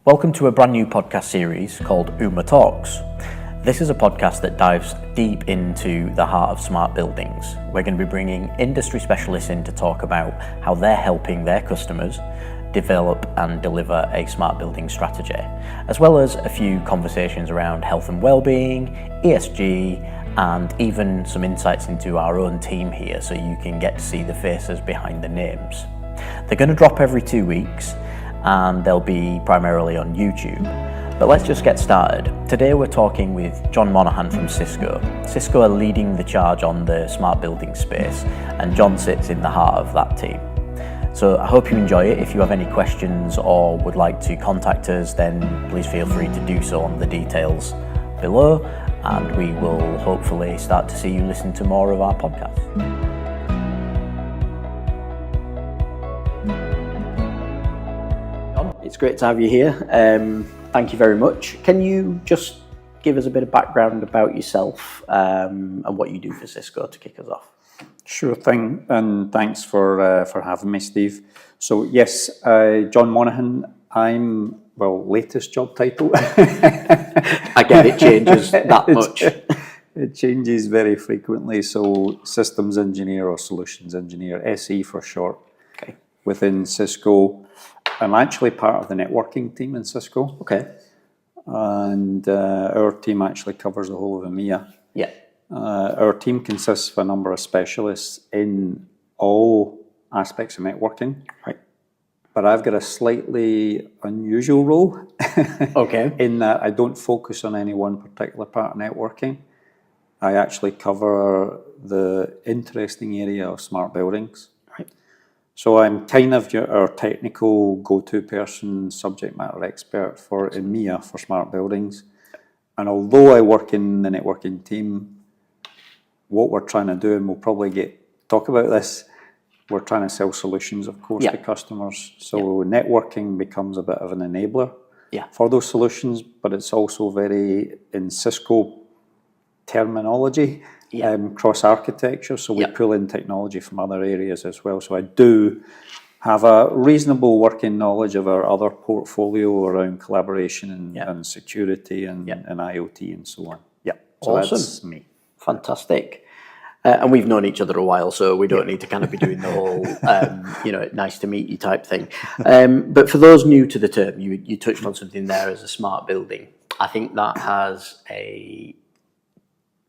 Welcome to a brand new podcast series called UMA Talks. This is a podcast that dives deep into the heart of smart buildings. We're going to be bringing industry specialists in to talk about how they're helping their customers develop and deliver a smart building strategy, as well as a few conversations around health and well-being, ESG, and even some insights into our own team here so you can get to see the faces behind the names. They're going to drop every 2 weeks and they'll be primarily on YouTube. But let's just get started. Today we're talking with John Monaghan from Cisco. Cisco are leading the charge on the smart building space, and John sits in the heart of that team. So I hope you enjoy it. If you have any questions or would like to contact us, then please feel free to do so on the details below, and we will hopefully start to see you listen to more of our podcast. It's great to have you here. Thank you very much. Can you just give us a bit of background about yourself and what you do for Cisco to kick us off? Sure thing, and thanks for having me, Steve. So yes, John Monaghan. I'm, latest job title. I get it changes that much. It changes very frequently. So systems engineer or solutions engineer, SE for short. Okay. Within Cisco. I'm actually part of the networking team in Cisco. Okay. And our team actually covers the whole of EMEA. Yeah. Our team consists of a number of specialists in all aspects of networking. Right. But I've got a slightly unusual role. Okay. In that I don't focus on any one particular part of networking. I actually cover the interesting area of smart buildings. So I'm kind of our technical go-to person, subject matter expert for EMEA for smart buildings. And although I work in the networking team, what we're trying to do, and we'll probably talk about this, we're trying to sell solutions, of course, to customers. So networking becomes a bit of an enabler for those solutions, but it's also very in Cisco terminology. Cross-architecture, so we pull in technology from other areas as well. So I do have a reasonable working knowledge of our other portfolio around collaboration and security and IoT and so on. Yeah, so awesome. That's me. Fantastic. And we've known each other a while, so we don't need to kind of be doing the whole, nice to meet you type thing. But for those new to the term, you touched on something there as a smart building. I think that has a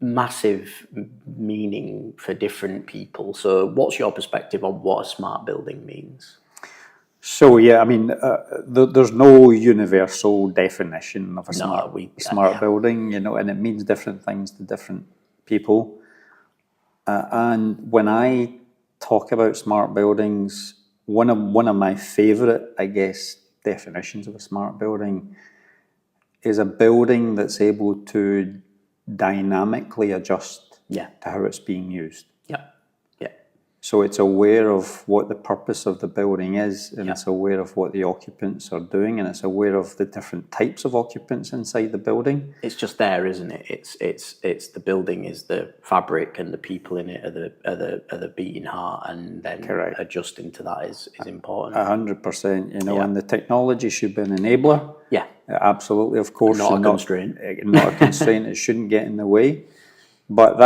massive meaning for different people. So what's your perspective on what a smart building means? So there's no universal definition of a smart building, and it means different things to different people. And when I talk about smart buildings, one of my favorite, definitions of a smart building is a building that's able to dynamically adjust to how it's being used. So it's aware of what the purpose of the building is, and it's aware of what the occupants are doing, and it's aware of the different types of occupants inside the building. It's just there, isn't it? It's the building is the fabric, and the people in it are the beating heart, and then adjusting to that is important. 100%, and the technology should be an enabler. Yeah. Absolutely, of course. Not a constraint. Not a constraint. It shouldn't get in the way. But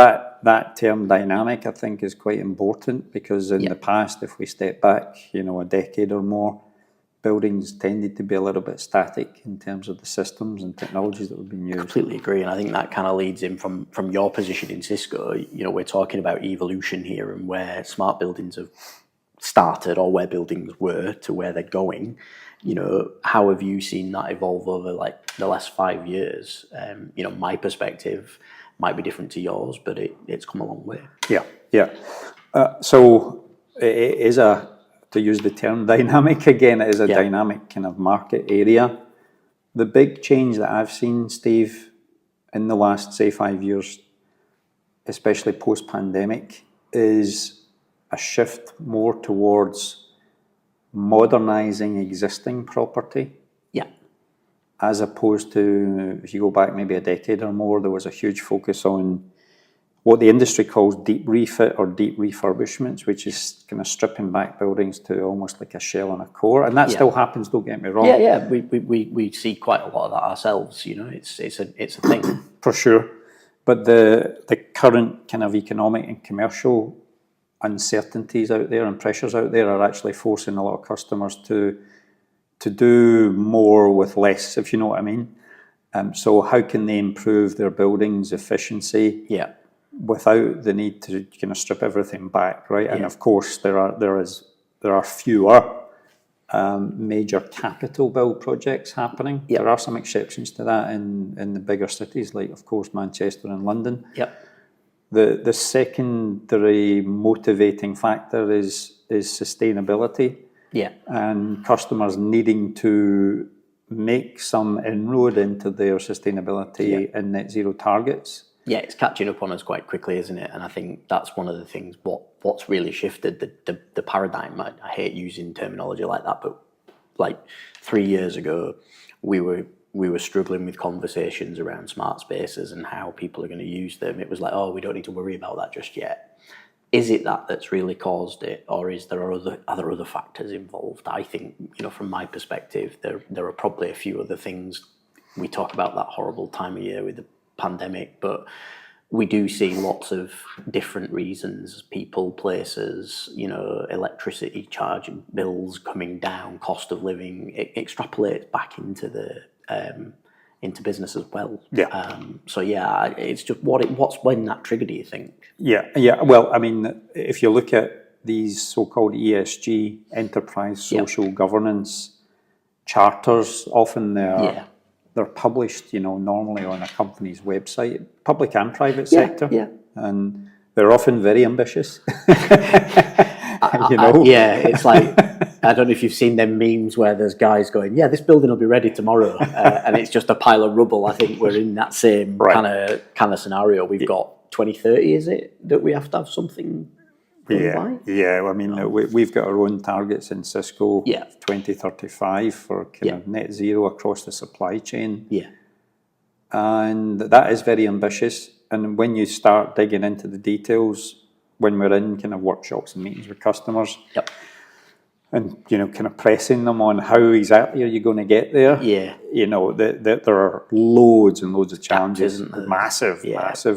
that term dynamic, I think, is quite important, because in the past, if we step back, a decade or more, buildings tended to be a little bit static in terms of the systems and technologies that were being used. Completely agree, and I think that kind of leads in from your position in Cisco. We're talking about evolution here and where smart buildings have started, or where buildings were to where they're going. How have you seen that evolve over the last 5 years? My perspective might be different to yours, but it's come a long way. So it is to use the term dynamic again, it is a dynamic kind of market area. The big change that I've seen, Steve, in the last, say, 5 years, especially post-pandemic, is a shift more towards modernizing existing property. As opposed to, if you go back maybe a decade or more, there was a huge focus on what the industry calls deep refit or deep refurbishments, which is kind of stripping back buildings to almost like a shell and a core. And that still happens, don't get me wrong. Yeah. We see quite a lot of that ourselves, you know, it's a thing. For sure. But the current kind of economic and commercial uncertainties out there and pressures out there are actually forcing a lot of customers to do more with less, if you know what I mean. So how can they improve their buildings' efficiency without the need to kind of strip everything back, right? And of course, there are fewer major capital build projects happening. There are some exceptions to that in the bigger cities, like of course Manchester and London. The secondary motivating factor is sustainability. And customers needing to make some inroad into their sustainability and net zero targets. It's catching up on us quite quickly, isn't it? And I think that's one of the things, what's really shifted the paradigm. I hate using terminology like that, but like 3 years ago, we were struggling with conversations around smart spaces and how people are going to use them. It was like, oh, we don't need to worry about that just yet. Is it that's really caused it, or are there other factors involved? I think, you know, from my perspective, there are probably a few other things. We talk about that horrible time of year with the pandemic, but we do see lots of different reasons, people, places, you know, electricity charge bills coming down, cost of living. It extrapolates back into business as well. It's just what's when that trigger, do you think? Well, I mean, if you look at these so-called ESG, enterprise social governance charters, often they're published, you know, normally on a company's website, public and private sector, and they're often very ambitious. You know, it's like, I don't know if you've seen them memes where there's guys going, this building will be ready tomorrow, and it's just a pile of rubble. I think we're in that same kind of scenario. We've got 2030, is it, that we have to have something? I mean, we've got our own targets in Cisco, 2035 for kind of net zero across the supply chain. And that is very ambitious. And when you start digging into the details, when we're in kind of workshops and meetings with customers, and, you know, kind of pressing them on how exactly are you going to get there, you know, there are loads and loads of challenges, massive,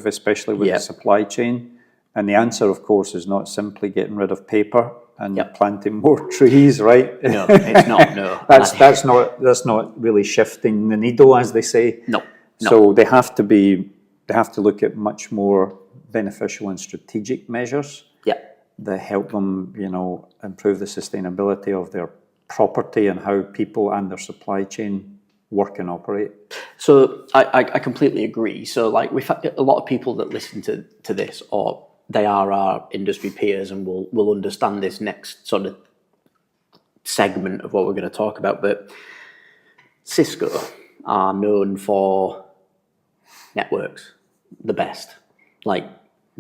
especially with the supply chain. And the answer, of course, is not simply getting rid of paper and planting more trees, right? No, it's not. No, that's not really shifting the needle, as they say. No. So they have to look at much more beneficial and strategic measures that help them, you know, improve the sustainability of their property and how people and their supply chain work and operate. So I completely agree. So like we've had a lot of people that listen to this, or they are our industry peers and will understand this next sort of segment of what we're going to talk about. But Cisco are known for networks, the best. Like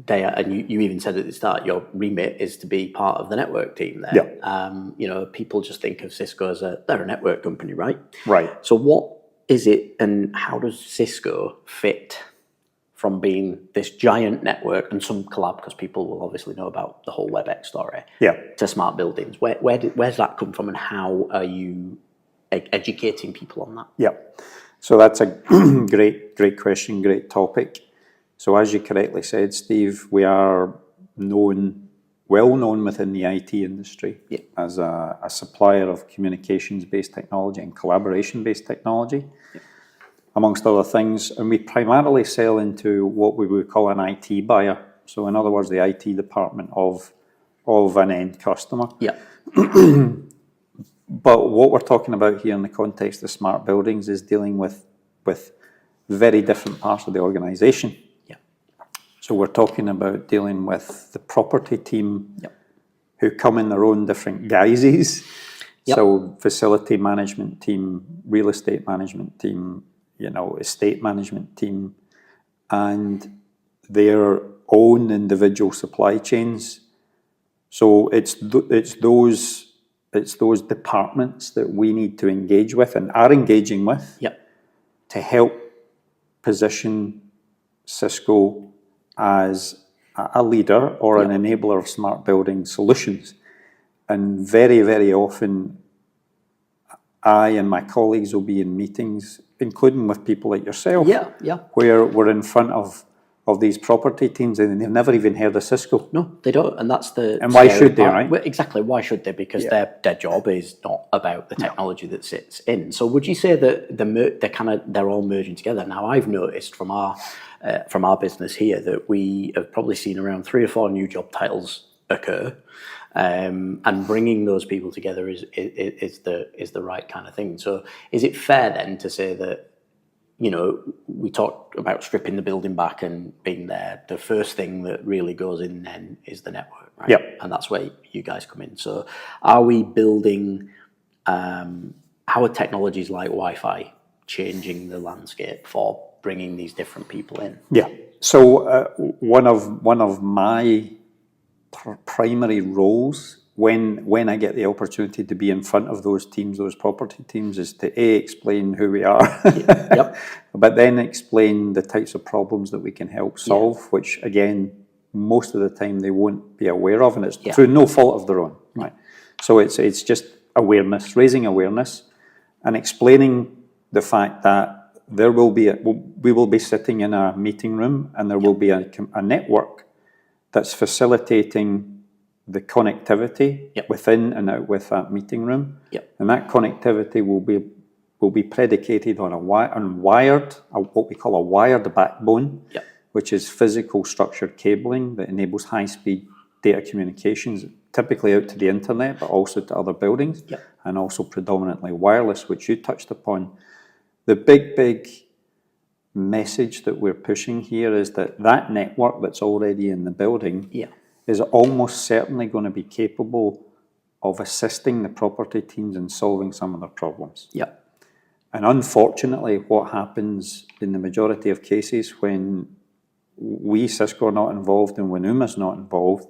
they are, and you even said at the start, your remit is to be part of the network team there. You know, people just think of Cisco as they're a network company, right? Right. So what is it, and how does Cisco fit from being this giant network and some collab, because people will obviously know about the whole WebEx story, to smart buildings? Where's that come from, and how are you educating people on that? So that's a great question, great topic. So as you correctly said, Steve, we are well known within the IT industry as a supplier of communications-based technology and collaboration-based technology, amongst other things. And we primarily sell into what we would call an IT buyer. So in other words, the IT department of an end customer. But what we're talking about here in the context of smart buildings is dealing with very different parts of the organization. So we're talking about dealing with the property team who come in their own different guises. So facility management team, real estate management team, you know, estate management team, and their own individual supply chains. So it's those departments that we need to engage with and are engaging with to help position Cisco as a leader or an enabler of smart building solutions. And very, very often, I and my colleagues will be in meetings, including with people like yourself, where we're in front of these property teams and they've never even heard of Cisco. No, they don't, and that's the... And why should they, right? Well, exactly, why should they? Because their job is not about the technology that sits in. So would you say that they're all merging together? Now, I've noticed from our business here that we have probably seen around 3 or 4 new job titles occur, and bringing those people together is the right kind of thing. So is it fair then to say that, you know, we talked about stripping the building back and being there. The first thing that really goes in then is the network, right? Yep. And that's where you guys come in. So are we building, how are technologies like Wi-Fi changing the landscape for bringing these different people in? Yeah. So one of my primary roles when I get the opportunity to be in front of those teams, those property teams, is to explain who we are, but then explain the types of problems that we can help solve, which again, most of the time they won't be aware of, and it's through no fault of their own, right? So it's just awareness, raising awareness, and explaining the fact that we will be sitting in a meeting room, and there will be a network that's facilitating the connectivity within and out with that meeting room, and that connectivity will be predicated on what we call a wired backbone, which is physical structured cabling that enables high-speed data communications, typically out to the internet, but also to other buildings, and also predominantly wireless, which you touched upon. The big message that we're pushing here is that network that's already in the building is almost certainly going to be capable of assisting the property teams in solving some of their problems. And unfortunately, what happens in the majority of cases when we, Cisco, are not involved and when UMA's not involved,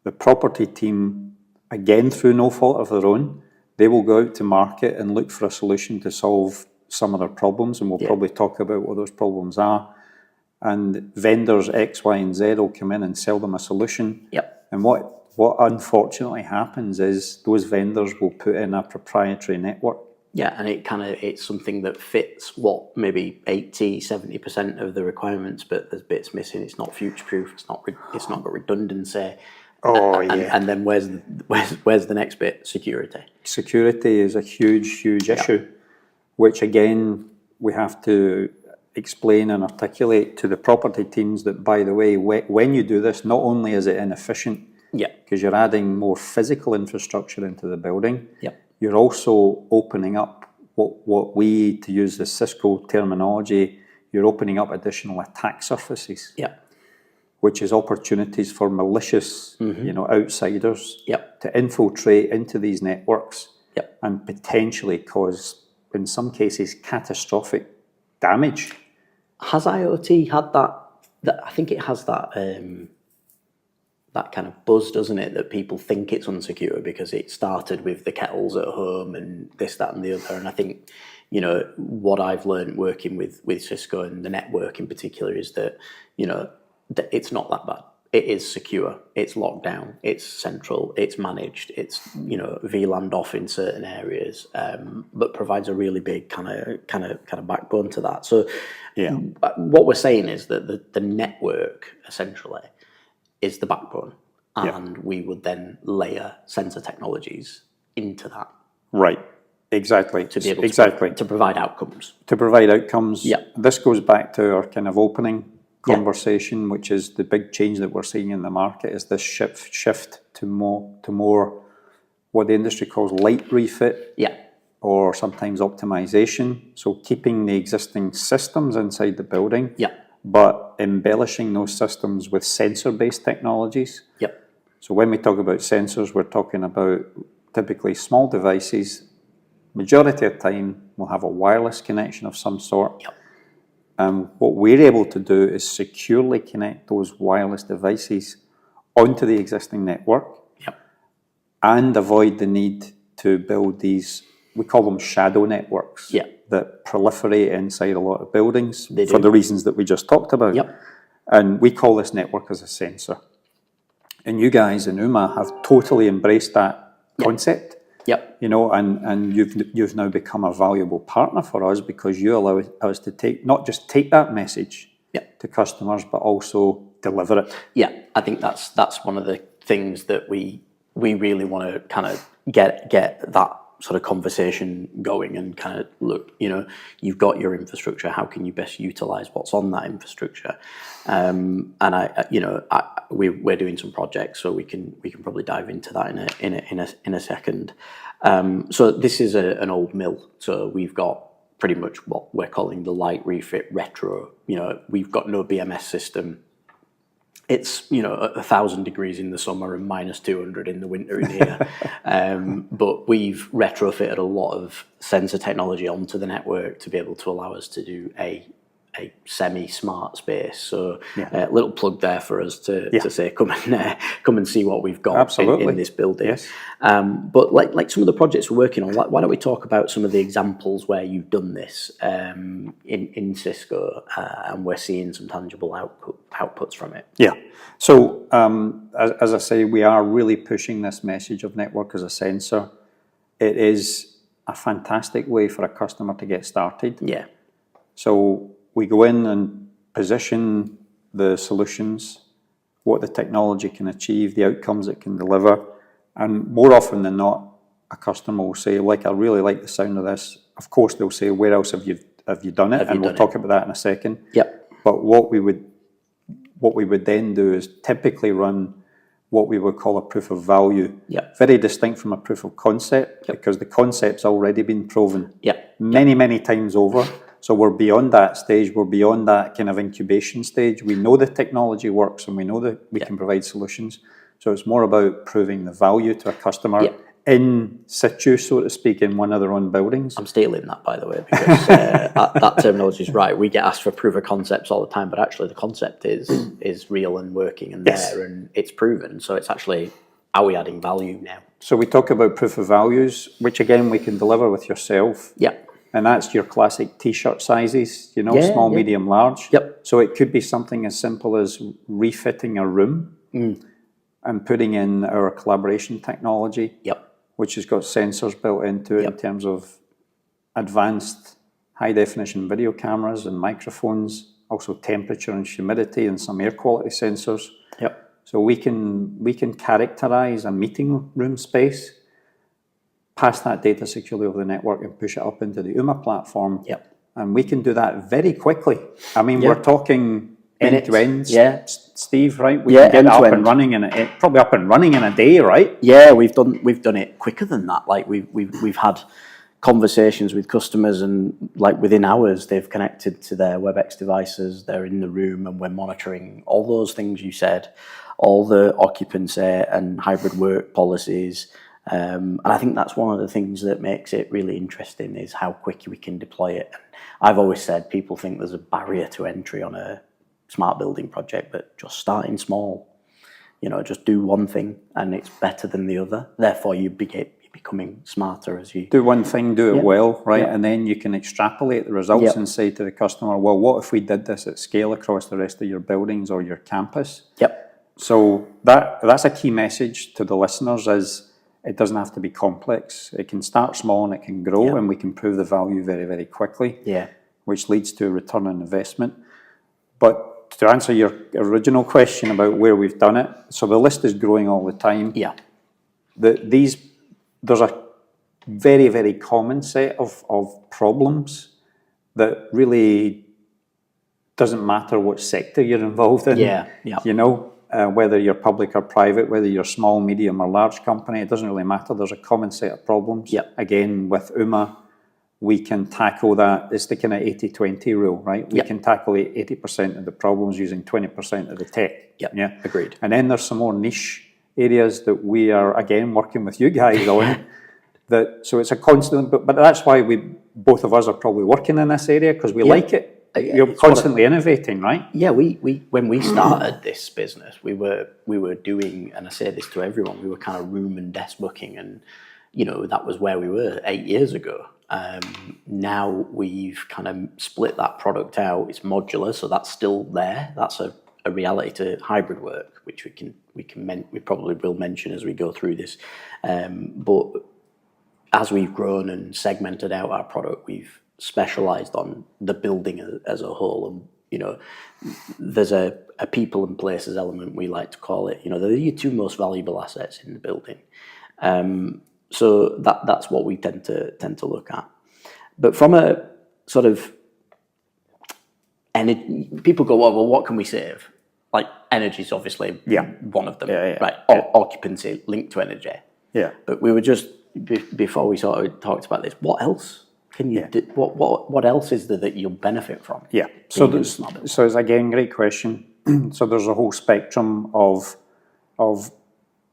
the property team, again through no fault of their own, they will go out to market and look for a solution to solve some of their problems, and we'll probably talk about what those problems are. And vendors X, Y, and Z will come in and sell them a solution. And what unfortunately happens is those vendors will put in a proprietary network. And it's something that fits what maybe 80-70% of the requirements, but there's bits missing. It's not future-proof. It's not got redundancy. And then where's the next bit? Security. Security is a huge issue, which again we have to explain and articulate to the property teams that, by the way, when you do this, not only is it inefficient, because you're adding more physical infrastructure into the building, you're also opening up what we, to use the Cisco terminology, you're opening up additional attack surfaces, which is opportunities for malicious, outsiders to infiltrate into these networks and potentially cause, in some cases, catastrophic damage. Has IoT had that? I think it has that that kind of buzz, doesn't it? That people think it's unsecure because it started with the kettles at home and this, that, and the other. And I think, what I've learned working with Cisco and the network in particular is that, that it's not that bad. It is secure. It's locked down. It's central. It's managed. It's VLANed off in certain areas, but provides a really big kind of backbone to that. So, what we're saying is that the network essentially is the backbone, and we would then layer sensor technologies into that. Right. Exactly. To be able to provide outcomes. To provide outcomes. This goes back to our kind of opening conversation, which is the big change that we're seeing in the market, is this shift to more what the industry calls light refit, or sometimes optimization. So keeping the existing systems inside the building, but embellishing those systems with sensor-based technologies. So when we talk about sensors, we're talking about typically small devices. Majority of the time, we'll have a wireless connection of some sort. What we're able to do is securely connect those wireless devices onto the existing network and avoid the need to build these, we call them shadow networks, that proliferate inside a lot of buildings for the reasons that we just talked about. And we call this network as a sensor. And you guys in UMA have totally embraced that concept. Yep. You know, and you've now become a valuable partner for us because you allow us to not just take that message to customers, but also deliver it. Yeah, I think that's one of the things that we really want to kind of get that sort of conversation going and kind of look, you know, you've got your infrastructure, how can you best utilize what's on that infrastructure? And we're doing some projects, so we can probably dive into that in a second. So this is an old mill, so we've got pretty much what we're calling the light refit retro. You know, we've got no BMS system. It's, you know, 1,000 degrees in the summer and minus 200 in the winter in here. But we've retrofitted a lot of sensor technology onto the network to be able to allow us to do a semi-smart space. So a little plug there for us to say, come and see what we've got in this building. Yes. But like some of the projects we're working on, why don't we talk about some of the examples where you've done this in Cisco, and we're seeing some tangible outputs from it. Yeah. So as I say, we are really pushing this message of network as a sensor. It is a fantastic way for a customer to get started. Yeah. So we go in and position the solutions, what the technology can achieve, the outcomes it can deliver. And more often than not, a customer will say, I really like the sound of this. Of course, they'll say, where else have you done it? And we'll talk about that in a second. Yep. But what we would then do is typically run what we would call a proof of value. Yep. Very distinct from a proof of concept, because the concept's already been proven many times over. So we're beyond that stage. We're beyond that kind of incubation stage. We know the technology works and we know that we can provide solutions. So it's more about proving the value to a customer in situ, so to speak, in one of their own buildings. I'm stealing that, by the way, because that terminology is right. We get asked for proof of concepts all the time, but actually the concept is real and working and there, and it's proven. So it's actually, are we adding value now? So we talk about proof of values, which again we can deliver with yourself. Yeah. And that's your classic T-shirt sizes, you know, small, medium, large. Yep. So it could be something as simple as refitting a room and putting in our collaboration technology, which has got sensors built into it in terms of advanced high-definition video cameras and microphones, also temperature and humidity and some air quality sensors. Yep. So we can characterize a meeting room space, pass that data securely over the network and push it up into the UMA platform. Yep. And we can do that very quickly. I mean, we're talking end-to-end, Steve, right? We can get it up and running probably up and running in a day, right? Yeah, we've done it quicker than that. Like we've had conversations with customers, and like within hours they've connected to their WebEx devices, they're in the room, and we're monitoring all those things you said, all the occupancy and hybrid work policies. And I think that's one of the things that makes it really interesting, is how quick we can deploy it. And I've always said people think there's a barrier to entry on a smart building project, but just starting small, you know, just do one thing and it's better than the other. Therefore, you're becoming smarter as you do one thing, do it well, right? And then you can extrapolate the results and say to the customer, well, what if we did this at scale across the rest of your buildings or your campus? So that's a key message to the listeners, is it doesn't have to be complex. It can start small and it can grow, and we can prove the value very, very quickly, which leads to a return on investment. But to answer your original question about where we've done it, so the list is growing all the time. There's a very, very common set of problems that really doesn't matter what sector you're involved in. You know, whether you're public or private, whether you're small, medium or large company, it doesn't really matter. There's a common set of problems. Again, with UMA, we can tackle that. It's the kind of 80-20 rule, right? We can tackle 80% of the problems using 20% of the tech. Agreed. And then there's some more niche areas that we are, again, working with you guys on. So it's a constant, but that's why both of us are probably working in this area, because we like it. You're constantly innovating, right? Yeah, we when we started this business, we were doing, and I say this to everyone, we were kind of room and desk booking, and you know, that was where we were 8 years ago. Now we've kind of split that product out. It's modular, so that's still there. That's a a reality to hybrid work, which we probably will mention as we go through this. But as we've grown and segmented out our product, we've specialised on the building as a whole. And there's a people and places element, we like to call it. They're your two most valuable assets in the building. So that's what we tend to look at. But from a sort of energy, people go, well, what can we save? Like energy is obviously one of them, right? Occupancy linked to energy. Yeah. But we were just before we sort of talked about this. What else can you do? What else is there that you'll benefit from? Yeah. So it's again great question. So there's a whole spectrum of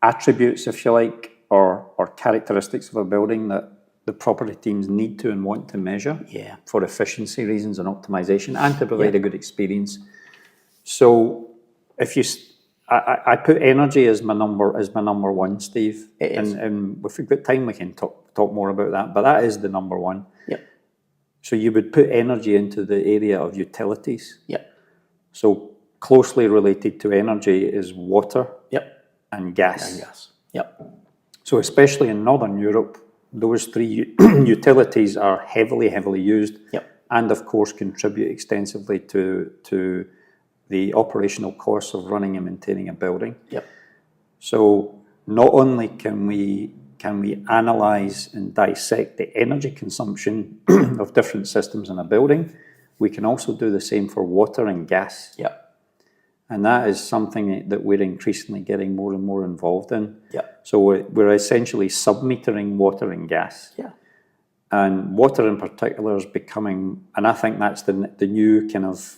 attributes, if you like, or characteristics of a building that the property teams need to and want to measure for efficiency reasons and optimization and to provide a good experience. So if you, I put energy as my number one, Steve. And if we've got time, we can talk more about that. But that is the number one. Yep. So you would put energy into the area of utilities. Yep. So closely related to energy is water. Yep. And gas. Yep. So especially in Northern Europe, those three utilities are heavily used, and of course contribute extensively to the operational costs of running and maintaining a building. Yep. So not only can we analyse and dissect the energy consumption of different systems in a building, we can also do the same for water and gas. Yep. And that is something that we're increasingly getting more and more involved in. Yeah. So we're essentially sub-metering water and gas. Yeah. And water in particular is becoming, and I think that's the new kind of,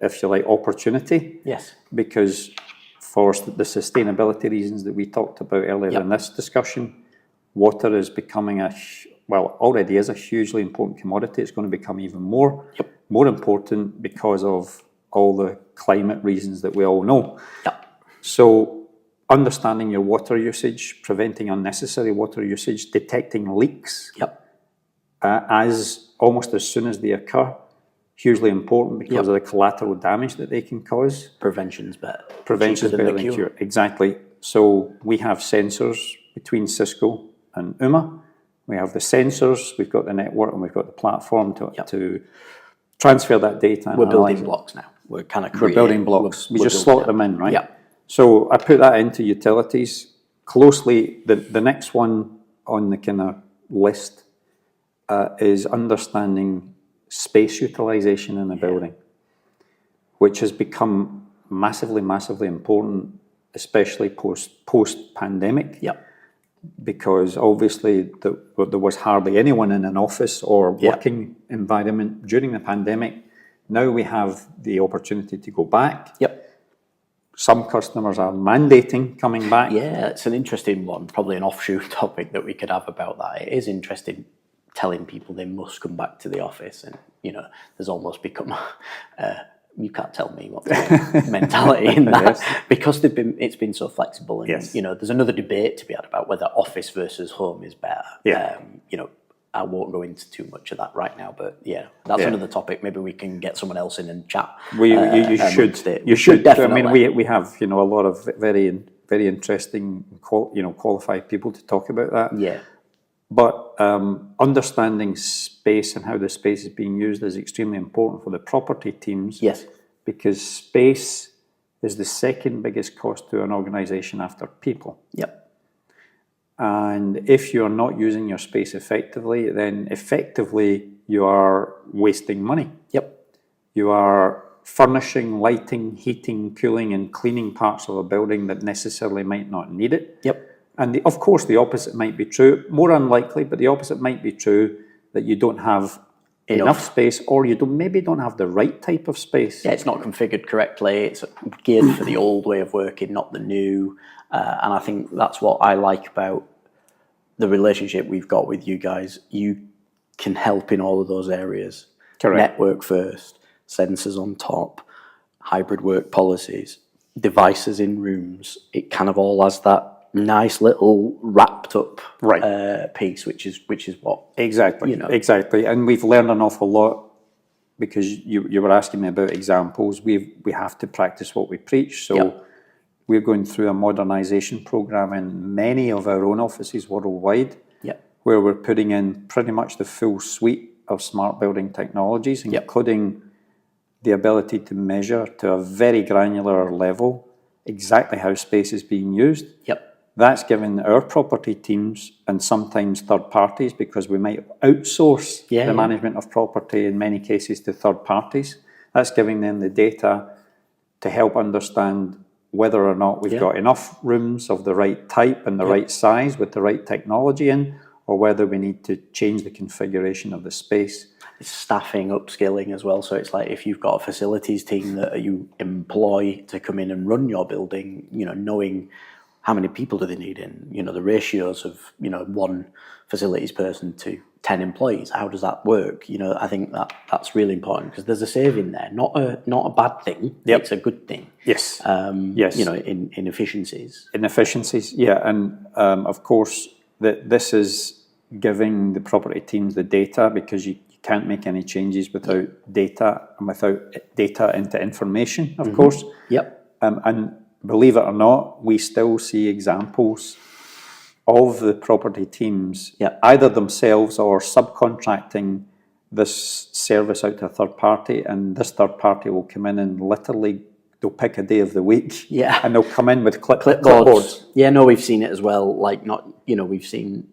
if you like, opportunity. Yes. Because for the sustainability reasons that we talked about earlier in this discussion, water is becoming already is a hugely important commodity. It's going to become even more important because of all the climate reasons that we all know. Yep. So understanding your water usage, preventing unnecessary water usage, detecting leaks as soon as they occur, hugely important because of the collateral damage that they can cause. Prevention's better. Prevention's better than cure. Exactly. So we have sensors between Cisco and UMA. We have the sensors, we've got the network, and we've got the platform to transfer that data. We're building blocks now. We're kind of building blocks. We just slot them in, right? Yeah. So I put that into utilities closely. The next one on the kind of list is understanding space utilization in a building, which has become massively important, especially post-pandemic. Yep. Because obviously there was hardly anyone in an office or working environment during the pandemic. Now we have the opportunity to go back. Yep. Some customers are mandating coming back. Yeah, it's an interesting one, probably an offshoot topic that we could have about that. It is interesting telling people they must come back to the office, and there's almost become you can't tell me what the mentality in that because it's been so flexible, and there's another debate to be had about whether office versus home is better. Yeah. I won't go into too much of that right now, but that's another topic. Maybe we can get someone else in and chat. You should definitely. I mean, we have a lot of very interesting qualified people to talk about that. Yeah. But understanding space and how the space is being used is extremely important for the property teams. Yes. Because space is the second biggest cost to an organisation after people. Yep. And if you're not using your space effectively, then effectively you are wasting money. Yep. You are furnishing, lighting, heating, cooling, and cleaning parts of a building that necessarily might not need it. Yep. And of course, the opposite might be true. More unlikely, but the opposite might be true, that you don't have enough space, or you maybe don't have the right type of space. Yeah, it's not configured correctly. It's geared for the old way of working, not the new. And I think that's what I like about the relationship we've got with you guys. You can help in all of those areas. Correct. Network first, sensors on top, hybrid work policies, devices in rooms. It kind of all has that nice little wrapped up piece, which is what exactly. And we've learned an awful lot because you were asking me about examples, we have to practice what we preach. So we're going through a modernisation programme in many of our own offices worldwide, where we're putting in pretty much the full suite of smart building technologies, including the ability to measure to a very granular level exactly how space is being used. That's given our property teams and sometimes third parties, because we might outsource the management of property in many cases to third parties. That's giving them the data to help understand whether or not we've got enough rooms of the right type and the right size with the right technology in, or whether we need to change the configuration of the space. It's staffing, upskilling as well. So it's like if you've got a facilities team that you employ to come in and run your building, knowing how many people do they need in, the ratios of, one facilities person to 10 employees, how does that work? I think that's really important, because there's a saving there, not a bad thing. It's a good thing. Yes. In efficiencies. In efficiencies, and of course this is giving the property teams the data, because you can't make any changes without data, and without data into information, of course. And believe it or not, we still see examples of the property teams either themselves or subcontracting this service out to a third party, and this third party will come in and literally they'll pick a day of the week and they'll come in with clipboards. We've seen it as well. We've seen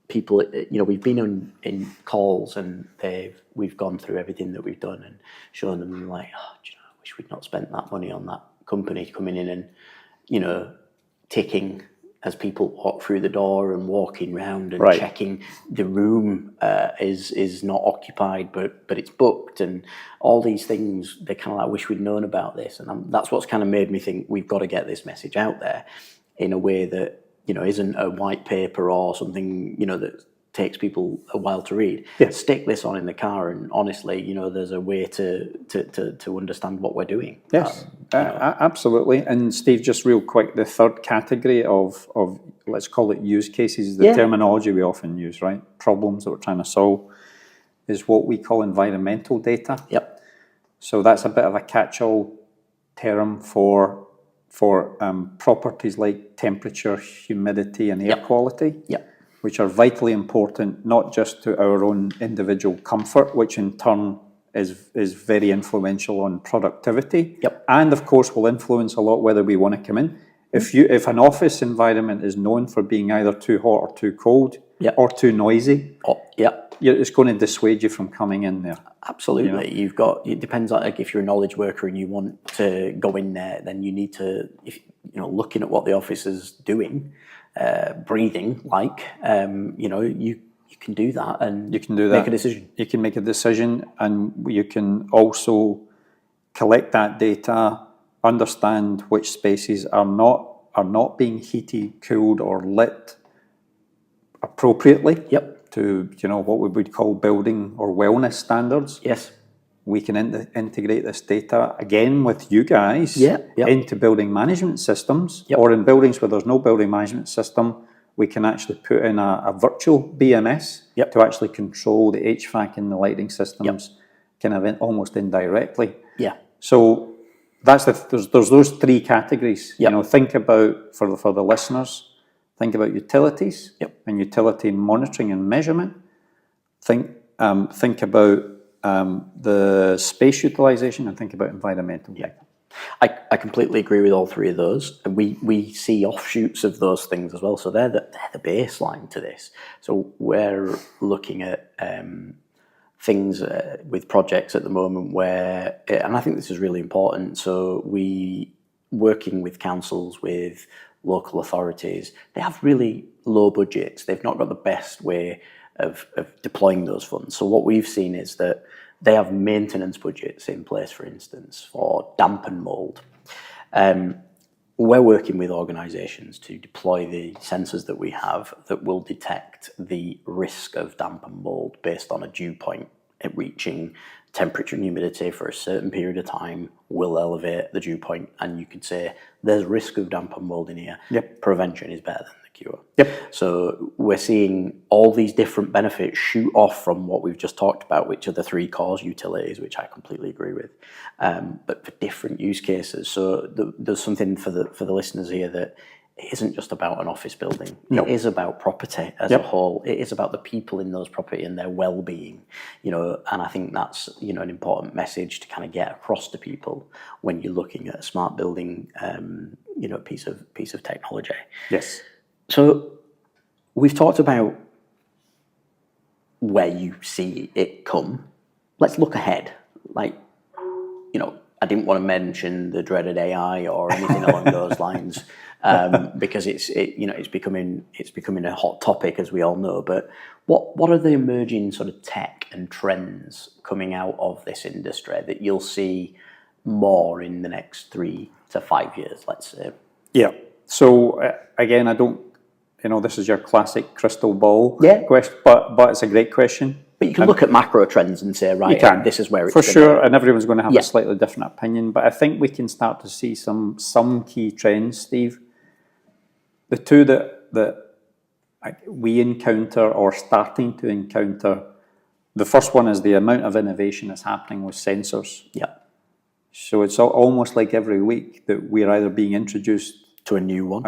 people, we've been in calls and we've gone through everything that we've done and shown them like, I wish we'd not spent that money on that company coming in and, ticking as people walk through the door and walking round and checking the room is not occupied, but it's booked, and all these things. They kind of like, wish we'd known about this, and that's what's kind of made me think we've got to get this message out there in a way that isn't a white paper or something that takes people a while to read. Stick this on in the car, and honestly, there's a way to understand what we're doing. Absolutely. And Steve, just real quick, the third category of let's call it use cases, the terminology we often use, right? Problems that we're trying to solve, is what we call environmental data. So that's a bit of a catch-all term for properties like temperature, humidity, and air quality. Which are vitally important, not just to our own individual comfort, which in turn is very influential on productivity, and of course will influence a lot whether we want to come in. If an office environment is known for being either too hot or too cold or too noisy, it's going to dissuade you from coming in there. Absolutely. It depends on, like, if you're a knowledge worker and you want to go in there, then you need to, looking at what the office is doing, breathing, you can do that, and you can do that. Make a decision. You can make a decision, and you can also collect that data, understand which spaces are not being heated, cooled, or lit appropriately. To what we would call building or wellness standards. We can integrate this data again with you guys into building management systems, or in buildings where there's no building management system, we can actually put in a virtual BMS to actually control the HVAC and the lighting systems kind of almost indirectly. So there's those three categories. Think about, for the listeners, think about utilities and utility monitoring and measurement. Think about the space utilization, and think about environmental data. I completely agree with all three of those, and we see offshoots of those things as well. So they're the baseline to this. So we're looking at things with projects at the moment where, and I think this is really important. So we working with councils, with local authorities, they have really low budgets. They've not got the best way of deploying those funds. So what we've seen is that they have maintenance budgets in place, for instance, for damp and mould. We're working with organisations to deploy the sensors that we have that will detect the risk of damp and mould based on a dew point. It reaching temperature and humidity for a certain period of time will elevate the dew point, and you could say there's risk of damp and mould in here. Prevention is better than the secure. Yep. So we're seeing all these different benefits shoot off from what we've just talked about, which are the three cores utilities, which I completely agree with, but for different use cases. So there's something for the listeners here that it isn't just about an office building. No. It is about property as a whole. It is about the people in those property and their well-being, and I think that's, an important message to kind of get across to people when you're looking at a smart building, piece of technology. Yes. So we've talked about where you see it come. Let's look ahead. I didn't want to mention the dreaded AI or anything along those lines, because it's becoming a hot topic, as we all know. But what are the emerging sort of tech and trends coming out of this industry that you'll see more in the next 3 to 5 years, let's say? Yeah. So again, I don't, this is your classic crystal ball question, but it's a great question. But you can look at macro trends and say, right, this is where it's for sure, and everyone's going to have a slightly different opinion. But I think we can start to see some key trends, Steve. The two that we encounter or starting to encounter, the first one is the amount of innovation that's happening with sensors. Yeah. So it's almost like every week that we're either being introduced to a new one,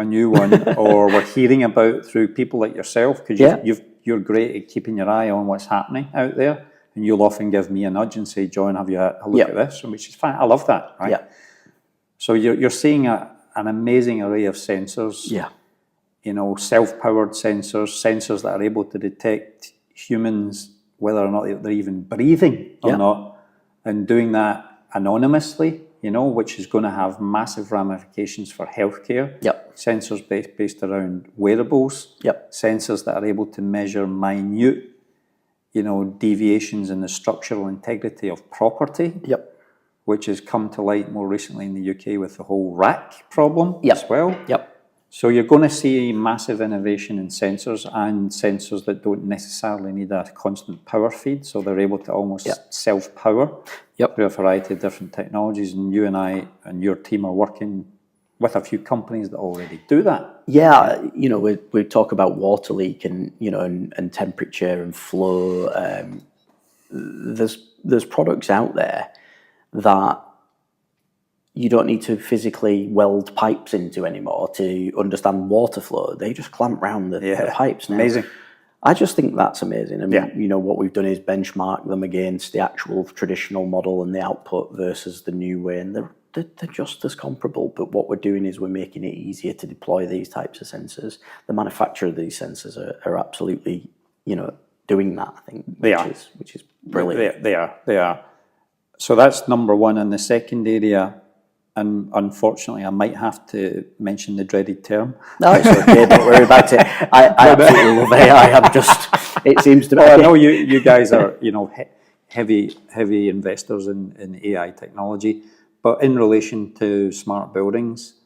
or we're hearing about through people like yourself, because you're great at keeping your eye on what's happening out there, and you'll often give me a nudge and say, John, have you had a look at this? Which is fine. I love that, right? Yeah. So you're seeing an amazing array of sensors. Yeah. Self-powered sensors that are able to detect humans, whether or not they're even breathing or not, and doing that anonymously, which is going to have massive ramifications for healthcare. Yep. Sensors based around wearables. Yep. Sensors that are able to measure minute, deviations in the structural integrity of property. Yep. Which has come to light more recently in the UK with the whole rack problem as well. Yep. So you're going to see massive innovation in sensors, and sensors that don't necessarily need a constant power feed, so they're able to almost self-power through a variety of different technologies. And you and I and your team are working with a few companies that already do that. Yeah, we talk about water leak and and temperature and flow. There's products out there that you don't need to physically weld pipes into anymore to understand water flow. They just clamp round the pipes now. Amazing. I just think that's amazing. I mean, what we've done is benchmark them against the actual traditional model and the output versus the new way, and they're just as comparable. But what we're doing is we're making it easier to deploy these types of sensors. The manufacturer of these sensors are absolutely, doing that, I think, which is brilliant. They are. So that's number one. And the second area, and unfortunately I might have to mention the dreaded term. No, it's okay, don't worry about it. I absolutely love AI. It seems to be... I know you guys are, heavy investors in AI technology, but in relation to smart buildings,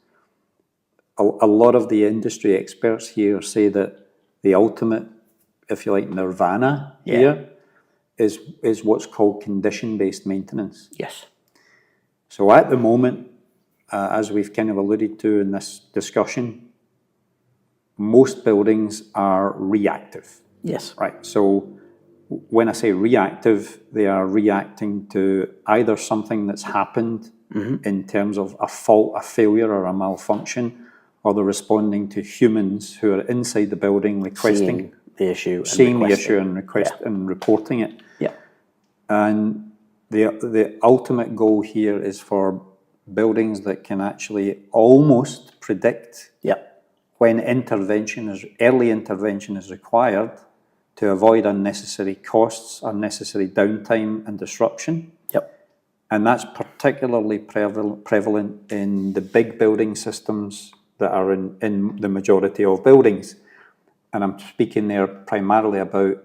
a lot of the industry experts here say that the ultimate, if you like, nirvana here is what's called condition-based maintenance. Yes. So at the moment, as we've kind of alluded to in this discussion, most buildings are reactive. Yes. Right. So when I say reactive, they are reacting to either something that's happened in terms of a fault, a failure, or a malfunction, or they're responding to humans who are inside the building requesting the issue, and reporting it. Yeah. And the ultimate goal here is for buildings that can actually almost predict when early intervention is required to avoid unnecessary costs, unnecessary downtime and disruption. And that's particularly prevalent in the big building systems that are in the majority of buildings. And I'm speaking there primarily about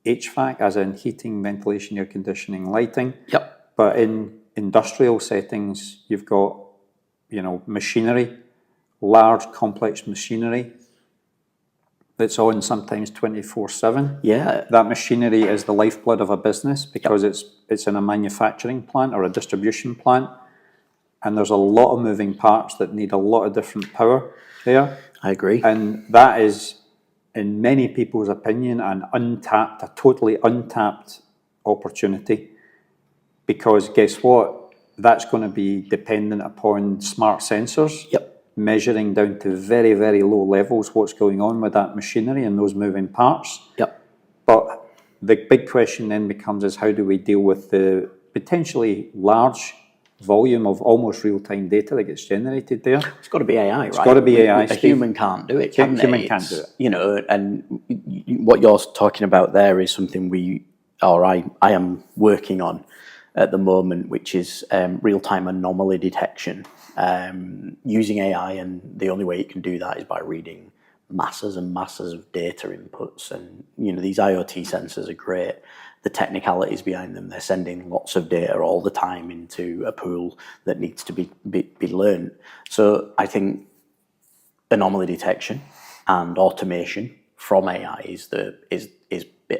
HVAC, as in heating, ventilation, air conditioning, lighting. But in industrial settings, you've got, machinery, large complex machinery that's on sometimes 24/7. That machinery is the lifeblood of a business because it's in a manufacturing plant or a distribution plant, and there's a lot of moving parts that need a lot of different power there. I agree. And that is, in many people's opinion, a totally untapped opportunity, because guess what? That's going to be dependent upon smart sensors. Yep. Measuring down to very, very low levels what's going on with that machinery and those moving parts. Yep. But the big question then becomes is, how do we deal with the potentially large volume of almost real-time data that gets generated there? It's got to be AI, right? It's got to be AI. A human can't do it, can Human they? can't do it. You know, and what you're talking about there is something I am working on at the moment, which is real-time anomaly detection. Using AI, and the only way you can do that is by reading masses and masses of data inputs. And you know, these IoT sensors are great. The technicalities behind them, they're sending lots of data all the time into a pool that needs to be learned. So I think anomaly detection and automation from AI is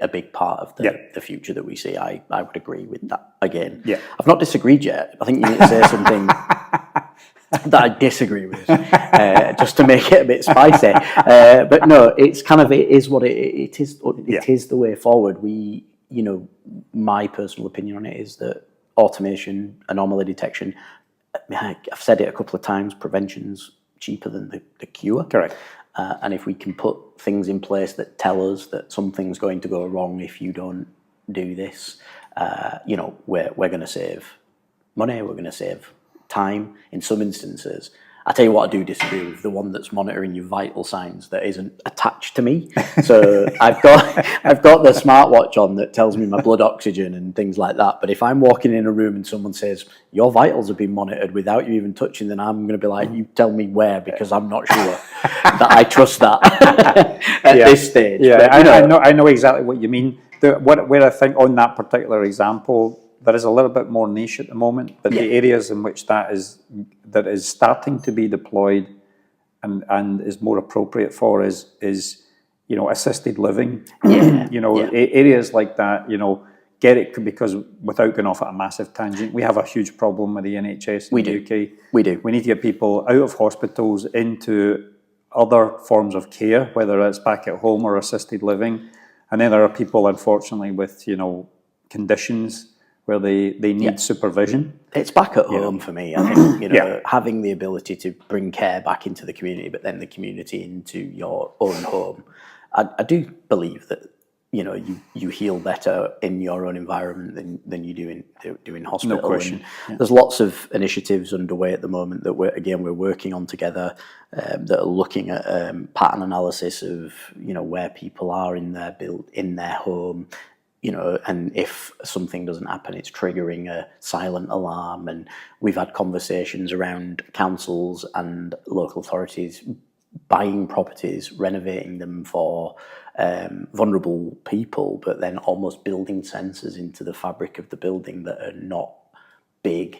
a big part of the future that we see. I would agree with that again. Yeah. I've not disagreed yet. I think you need to say something that I disagree with, just to make it a bit spicy. But no, it's kind of, it is what it is. It is the way forward. You know, my personal opinion on it is that automation, anomaly detection, I've said it a couple of times, prevention's cheaper than the cure. Correct. And if we can put things in place that tell us that something's going to go wrong if you don't do this, you know, we're going to save money, we're going to save time in some instances. I tell you what, I do disagree with the one that's monitoring your vital signs that isn't attached to me. So I've got the smartwatch on that tells me my blood oxygen and things like that. But if I'm walking in a room and someone says your vitals have been monitored without you even touching, then I'm going to be like, you tell me where, because I'm not sure that I trust that at this stage. Yeah, But, I know exactly what you mean. Where I think on that particular example, there is a little bit more niche at the moment, but the areas in which that is starting to be deployed and is more appropriate for is you know, assisted living. You know, areas like that, you know, get it, because without going off at a massive tangent, we have a huge problem with the NHS in the UK. We do. We need to get people out of hospitals into other forms of care, whether it's back at home or assisted living. And then there are people, unfortunately, with, you know, conditions where they need supervision. It's back at home for me. I think, you know, having the ability to bring care back into the community, but then the community into your own home. I do believe that, you know, you heal better in your own environment than you do in hospital. No question. There's lots of initiatives underway at the moment that we're working on together that are looking at pattern analysis of, you know, where people are in their home. You know, and if something doesn't happen, it's triggering a silent alarm. And we've had conversations around councils and local authorities buying properties, renovating them for vulnerable people, but then almost building sensors into the fabric of the building that are not big,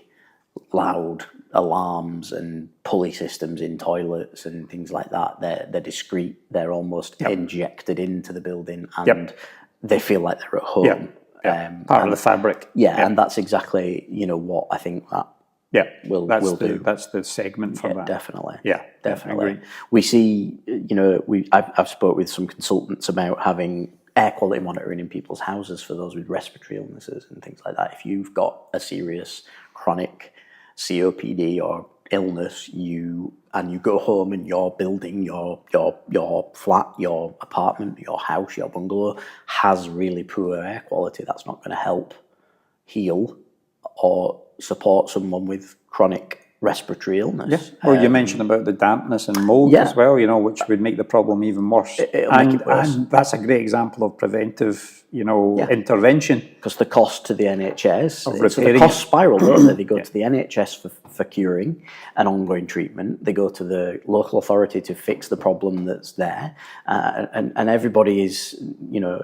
loud alarms and pulley systems in toilets and things like that. They're discreet. They're almost injected into the building, and they feel like they're at home. Part of the fabric. And that's exactly, you know, what I think that will do. That's the segment for that. Definitely. Yeah, definitely. We see, you know, I've spoke with some consultants about having air quality monitoring in people's houses for those with respiratory illnesses and things like that. If you've got a serious chronic COPD or illness, you go home and your building, your flat, your apartment, your house, your bungalow has really poor air quality, that's not going to help heal or support someone with chronic respiratory illness. Well, you mentioned about the dampness and mold as well, you know, which would make the problem even worse. It'll make it worse. And that's a great example of preventive, you know, intervention. Because the cost to the NHS, Of so the repairing costs spiral, don't they? They go to the NHS for curing and ongoing treatment. They go to the local authority to fix the problem that's there, and everybody is, you know,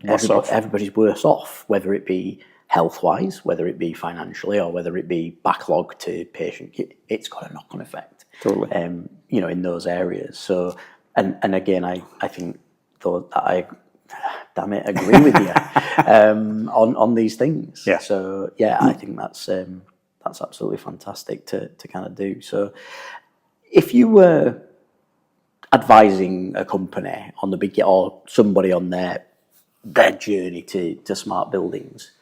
everybody's worse off, whether it be health-wise, whether it be financially, or whether it be backlog to patient. It's got a knock-on effect. Totally. You know, in those areas. So, and again, I think though I agree with you on these things. Yeah. So I think that's that's absolutely fantastic to kind of do. So if you were advising a company on the big, or somebody on their journey to smart buildings,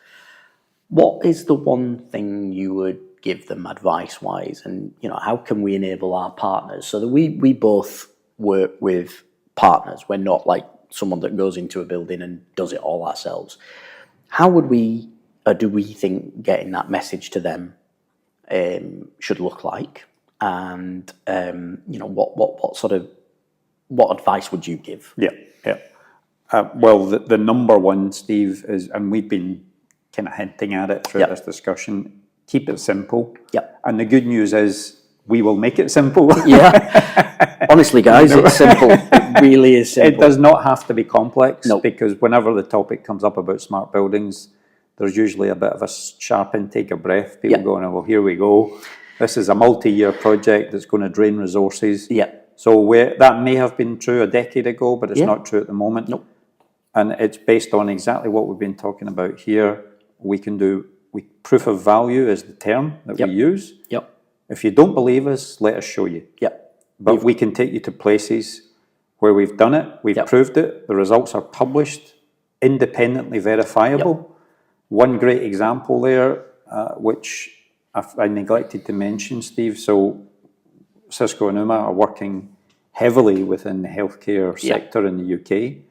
what is the one thing you would give them advice wise, and how can we enable our partners so that we both work with partners? We're not like someone that goes into a building and does it all ourselves. How would we, or do we think getting that message to them should look like? And what advice would you give? Yeah. Well, the number one, Steve, is, and we've been kind of hinting at it throughout this discussion, keep it simple. Yep. And the good news is we will make it simple. Yeah. Honestly, guys, it's simple. It really is simple. It does not have to be complex, Nope. because whenever the topic comes up about smart buildings, there's usually a bit of a sharp intake of breath. People going, well, here we go. This is a multi-year project that's going to drain resources. Yeah. So that may have been true a decade ago, but it's not true at the moment. Nope. And it's based on exactly what we've been talking about here. Proof of value is the term that we use. Yep. If you don't believe us, let us show you. Yep. But we can take you to places where we've done it, we've proved it, the results are published, independently verifiable. Yep. One great example there, which I neglected to mention, Steve. So Cisco and UMA are working heavily within the healthcare sector in the UK.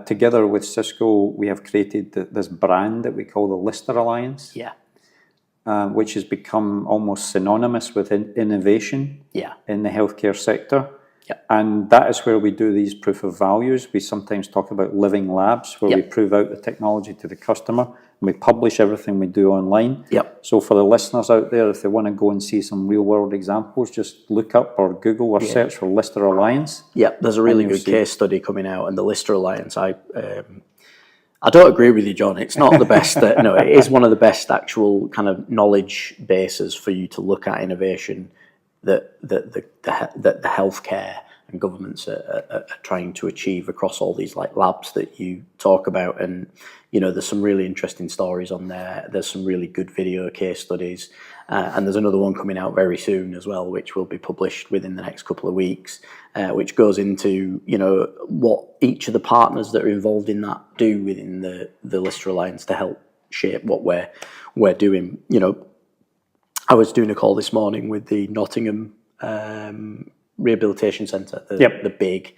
Together with Cisco, we have created this brand that we call the Lister Alliance, which has become almost synonymous with innovation in the healthcare sector. And that is where we do these proof of values. We sometimes talk about living labs, where we prove out the technology to the customer, and we publish everything we do online. So for the listeners out there, if they want to go and see some real world examples, just look up or Google or search for Lister Alliance. There's a really good case study coming out, and the Lister Alliance, I don't agree with you, John. It's not the best. No, it is one of the best actual kind of knowledge bases for you to look at innovation that the healthcare and governments are trying to achieve across all these like labs that you talk about. And there's some really interesting stories on there. There's some really good video case studies, and there's another one coming out very soon as well, which will be published within the next couple of weeks, which goes into what each of the partners that are involved in that do within the Lister Alliance to help shape what we're doing. I was doing a call this morning with the Nottingham Rehabilitation Centre, the big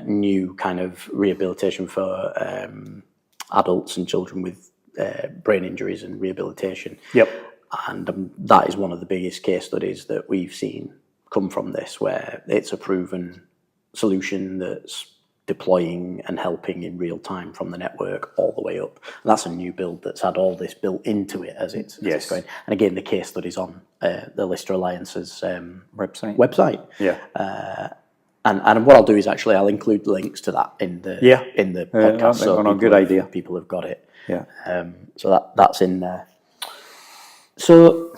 new kind of rehabilitation for adults and children with brain injuries and rehabilitation. And that is one of the biggest case studies that we've seen come from this, where it's a proven solution that's deploying and helping in real time from the network all the way up. And that's a new build that's had all this built into it as it's going. And again, the case study's on the Lister Alliance's website. And what I'll do is actually I'll include links to that in the podcast. So good idea. People have got it. So that's in there. So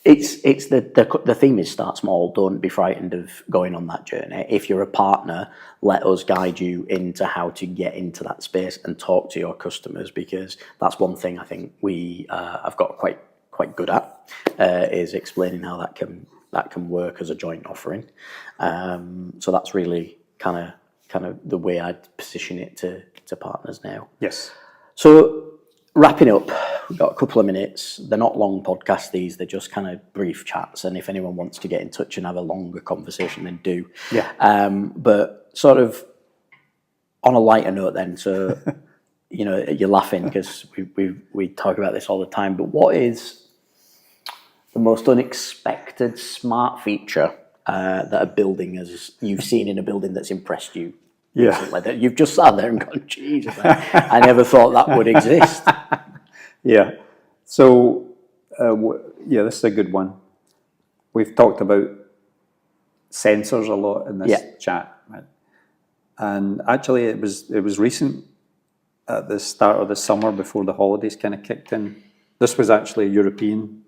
it's the theme is start small. Don't be frightened of going on that journey. If you're a partner, let us guide you into how to get into that space and talk to your customers, because that's one thing I think we have got quite good at, is explaining how that can work as a joint offering. So that's really kind of the way I'd position it to partners now. So wrapping up, we've got a couple of minutes. They're not long podcasts, these. They're just kind of brief chats. And if anyone wants to get in touch and have a longer conversation, then do. But sort of on a lighter note then, so, you're laughing because we talk about this all the time, but what is the most unexpected smart feature that a building you've seen in a building that's impressed you? Like that you've just sat there and gone, Jesus, I never thought that would exist. So, this is a good one. We've talked about sensors a lot in this chat, right? And actually, it was recent, at the start of the summer before the holidays kind of kicked in. This was actually a European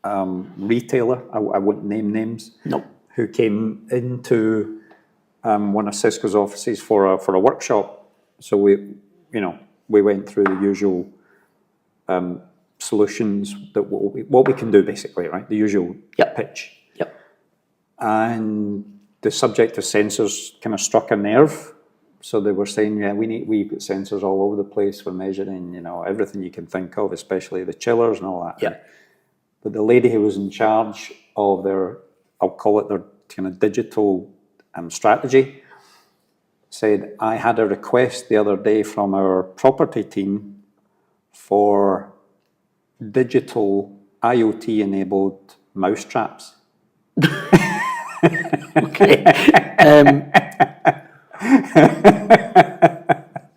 retailer. I wouldn't name names. Who came into one of Cisco's offices for a workshop. So we went through the usual solutions that what we can do basically, right? The usual pitch. Yep. And the subject of sensors kind of struck a nerve. So they were saying, yeah, we put sensors all over the place for measuring, everything you can think of, especially the chillers and all that. Yeah. But the lady who was in charge of I'll call it their kind of digital strategy, said, I had a request the other day from our property team for digital IoT-enabled mousetraps. Okay.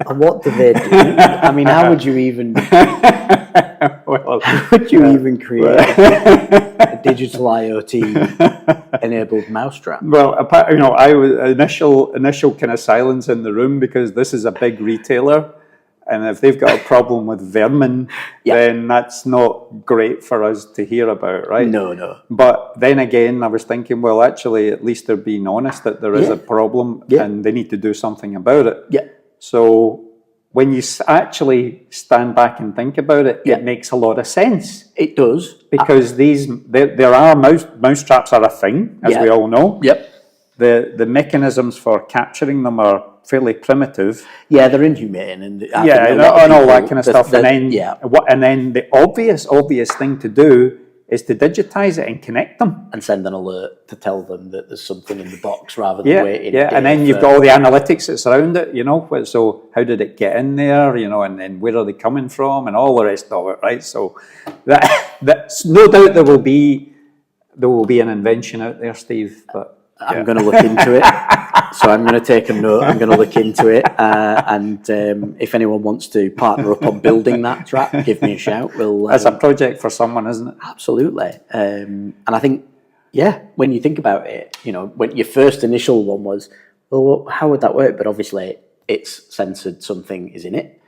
And what do they do? I mean, how would you even... how would you even create a digital IoT-enabled mousetrap? Well, I was initial kind of silence in the room because this is a big retailer, and if they've got a problem with vermin, then that's not great for us to hear about, right? No. But then again, I was thinking, well, actually, at least they're being honest that there is a problem and they need to do something about it. Yeah. So when you actually stand back and think about it, it makes a lot of sense. It does. Because there are mousetraps are a thing, as we all know. Yep. The mechanisms for capturing them are fairly primitive. Yeah, they're inhumane, and and all that kind of stuff. And then the obvious thing to do is to digitize it and connect them and send an alert to tell them that there's something in the box rather than waiting. Yeah, and then you've got all the analytics that surround it. So how did it get in there? And then where are they coming from, and all the rest of it, right? So that's no doubt there will be an invention out there, Steve. But I'm going to look into it. So I'm going to take a note. I'm going to look into it, and if anyone wants to partner up on building that trap, give me a shout. That's a project for someone, isn't it? Absolutely. And I think, when you think about it, when your first initial one was, well, how would that work? But obviously, it's censored something is in it.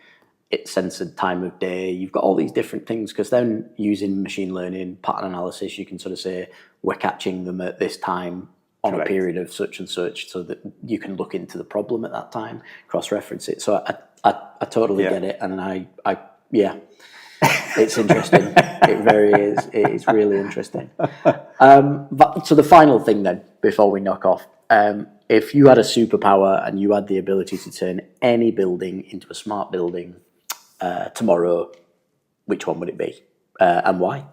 It's censored time of day. You've got all these different things, because then using machine learning, pattern analysis, you can sort of say, we're catching them at this time on a period of such and such, so that you can look into the problem at that time, cross-reference it. So I totally get it, and it's interesting. It very is. It is really interesting. So the final thing then, before we knock off, if you had a superpower and you had the ability to turn any building into a smart building tomorrow, which one would it be, and why?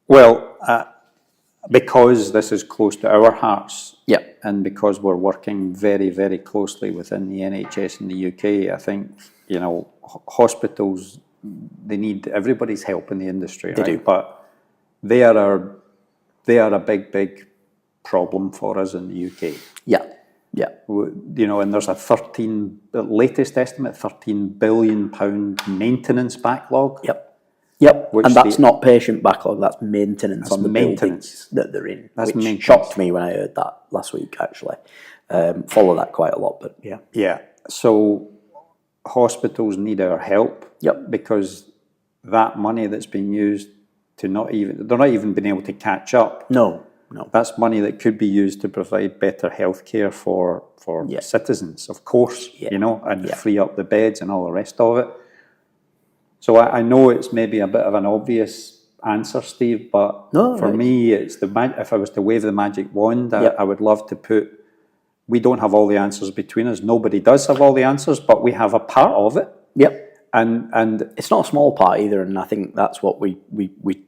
Well, because this is close to our hearts, and because we're working very, very closely within the NHS in the UK, I think hospitals, they need everybody's help in the industry, they right? do. But they are a big problem for us in the UK. Yeah. And there's the latest estimate, £13 billion maintenance backlog. Yep, and that's not patient backlog, that's maintenance on the buildings that they're in, which shocked me when I heard that last week, actually. Follow that quite a lot, but yeah. Yeah, so hospitals need our help, because that money that's been used they're not even being able to catch up. No. That's money that could be used to provide better healthcare for citizens, of course, and free up the beds and all the rest of it. So I know it's maybe a bit of an obvious answer, Steve, but for me, it's if I was to wave the magic wand, I would love to we don't have all the answers between us. Nobody does have all the answers, but we have a part of it. And it's not a small part either, and I think that's what we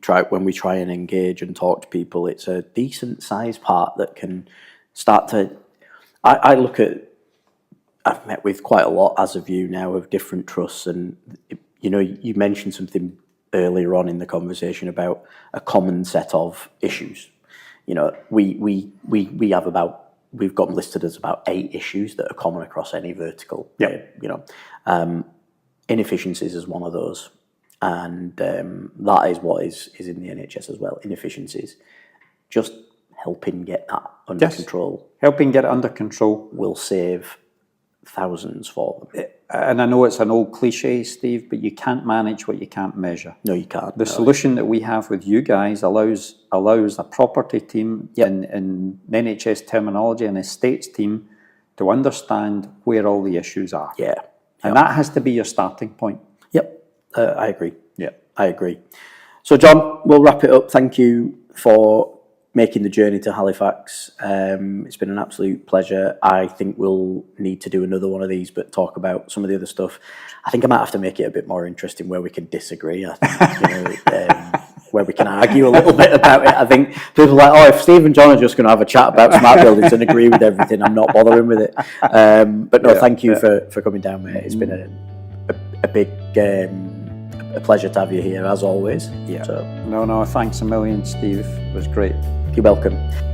try when we try and engage and talk to people. It's a decent sized part that can start to. I've met with quite a lot as of you now of different trusts, and you mentioned something earlier on in the conversation about a common set of issues. We've got them listed as about 8 issues that are common across any vertical. Inefficiencies is one of those, and that is what is in the NHS as well. Inefficiencies, just helping get that under control. Helping get it under control will save thousands for them. And I know it's an old cliche, Steve, but you can't manage what you can't measure. No, you can't. The solution that we have with you guys allows a property team in NHS terminology, an estates team, to understand where all the issues are. Yeah. And that has to be your starting point. Yep, I agree. Yeah, I agree. So John, we'll wrap it up. Thank you for making the journey to Halifax. It's been an absolute pleasure. I think we'll need to do another one of these, but talk about some of the other stuff. I think I might have to make it a bit more interesting where we can disagree. I think, where we can argue a little bit about it. I think people are like, oh, if Steve and John are just going to have a chat about smart buildings and agree with everything, I'm not bothering with it. But no, thank you for coming down, mate. It's been a big a pleasure to have you here, as always. Yeah. So, No, thanks a million, Steve. It was great. You're welcome.